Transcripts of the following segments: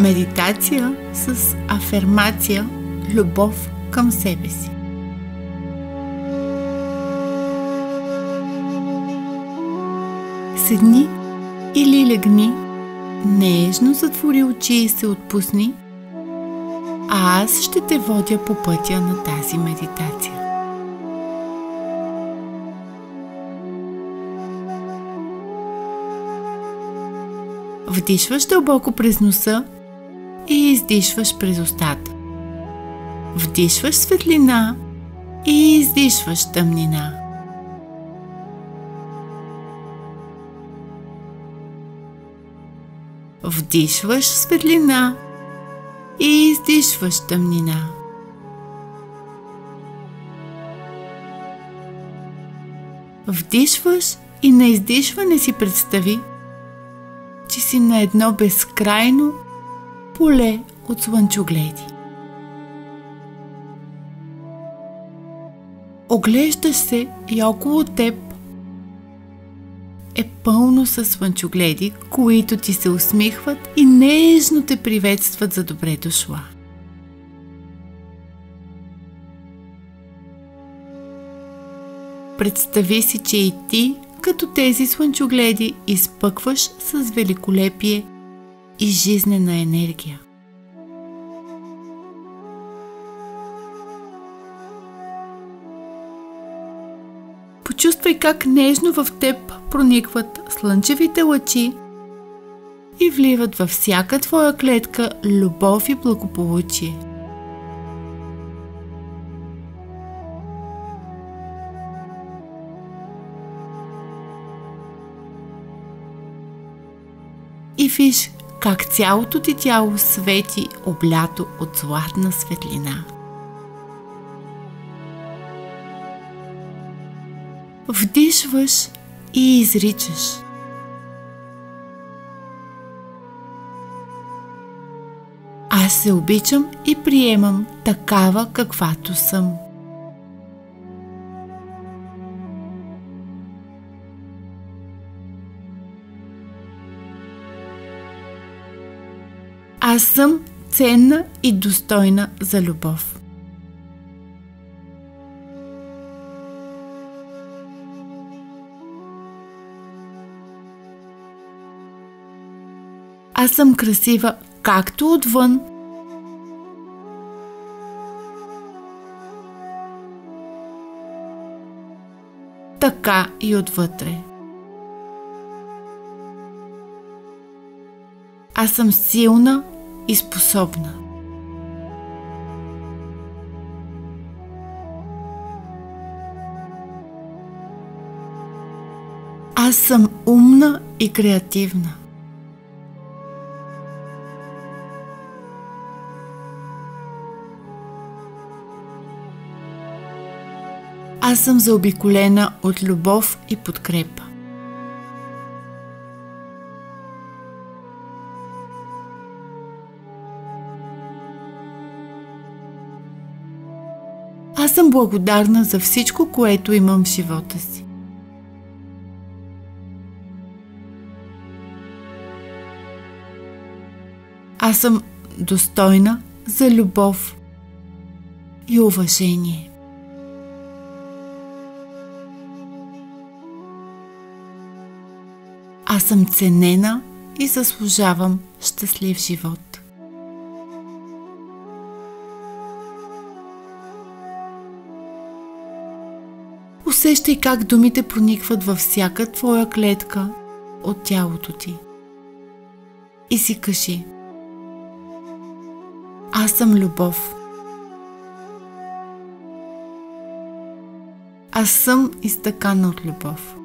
Медитация с афермация любов към себе си. Седни или легни, нежно затвори очи и се отпусни, а аз ще те водя по пътя на тази медитация. Вдишваш дълбоко през носа и издишваш през устата. Вдишваш светлина и издишваш тъмнина. Вдишваш светлина и издишваш тъмнина. Вдишваш и на издишване си представи, че си на едно безкрайно поле от слънчогледи. Оглеждаш се и около теб е пълно със слънчогледи, които ти се усмихват и нежно те приветстват за добре дошла. Представи си, че и ти, като тези слънчогледи, изпъкваш с великолепие и жизнена енергия. Почувствай как нежно в теб проникват слънчевите лъчи и вливат във всяка твоя клетка любов и благополучие. И виж как цялото ти тяло свети, облято от златна светлина. Вдишваш и изричаш. Аз се обичам и приемам такава, каквато съм. Аз съм ценна и достойна за любов. Аз съм красива както отвън, така и отвътре. Аз съм силна и способна. Аз съм умна и креативна. Аз съм заобиколена от любов и подкрепа. Аз съм благодарна за всичко, което имам в живота си. Аз съм достойна за любов и уважение. Аз съм ценена и заслужавам щастлив живот. Усещай как думите проникват във всяка твоя клетка от тялото ти. И си кажи: аз съм любов. Аз съм изтъкана от любов.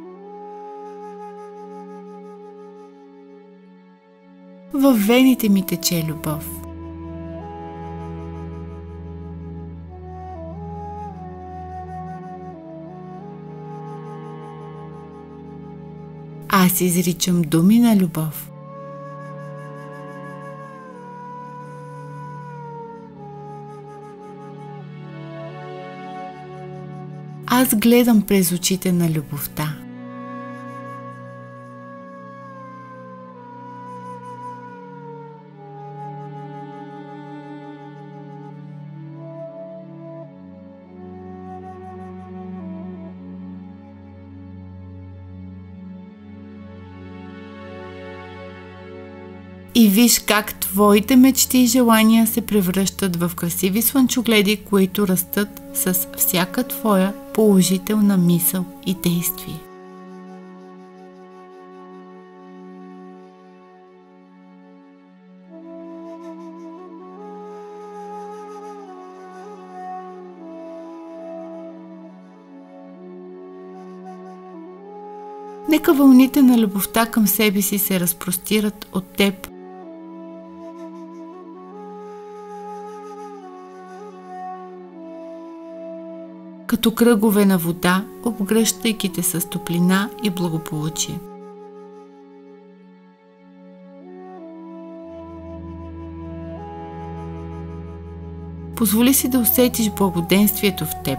Във вените ми тече любов. Аз изричам думи на любов. Аз гледам през очите на любовта. и виж как твоите мечти и желания се превръщат в красиви слънчогледи, които растат с всяка твоя положителна мисъл и действие. Нека вълните на любовта към себе си се разпростират от теб. Като кръгове на вода, обгръщайки те с топлина и благополучие. Позволи си да усетиш благоденствието в теб.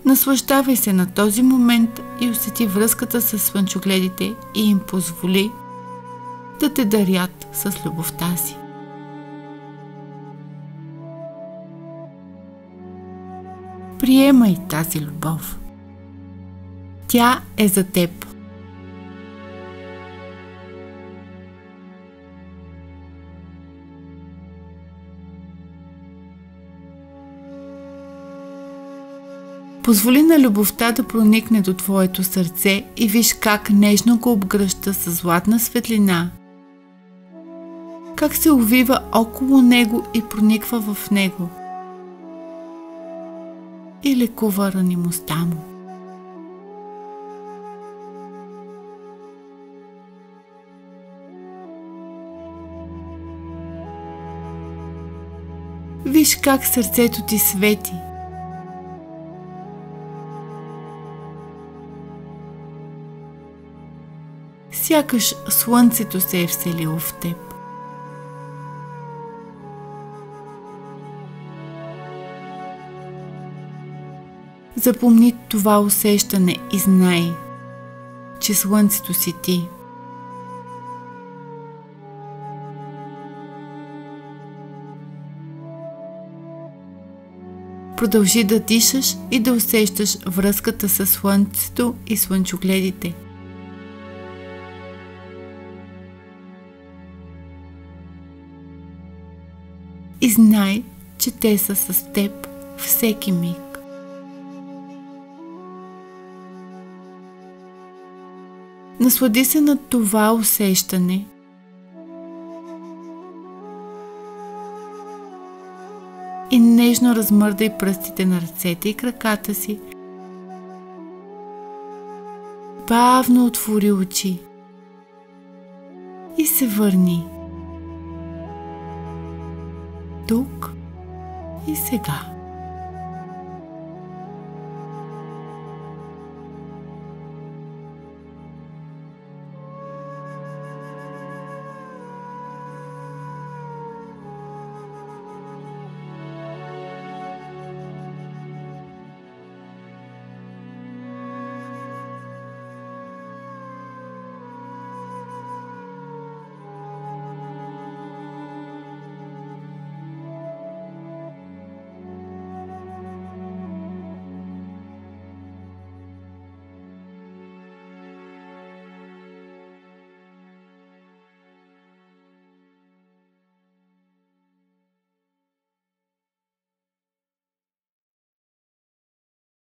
Наслаждавай се на този момент и усети връзката с слънчогледите и им позволи да те дарят с любовта си. Приемай тази любов. Тя е за теб. Позволи на любовта да проникне до твоето сърце и виж как нежно го обгръща с златна светлина, как се увива около него и прониква в него и лекува ранимостта му. Виж как сърцето ти свети. Сякаш слънцето се е вселило в теб. Запомни това усещане и знай, че слънцето си ти. Продължи да дишаш и да усещаш връзката с слънцето и слънчогледите. И знай, че те са с теб всеки миг. Наслади се на това усещане и нежно размърдай пръстите на ръцете и краката си. Бавно отвори очи и се върни тук и сега.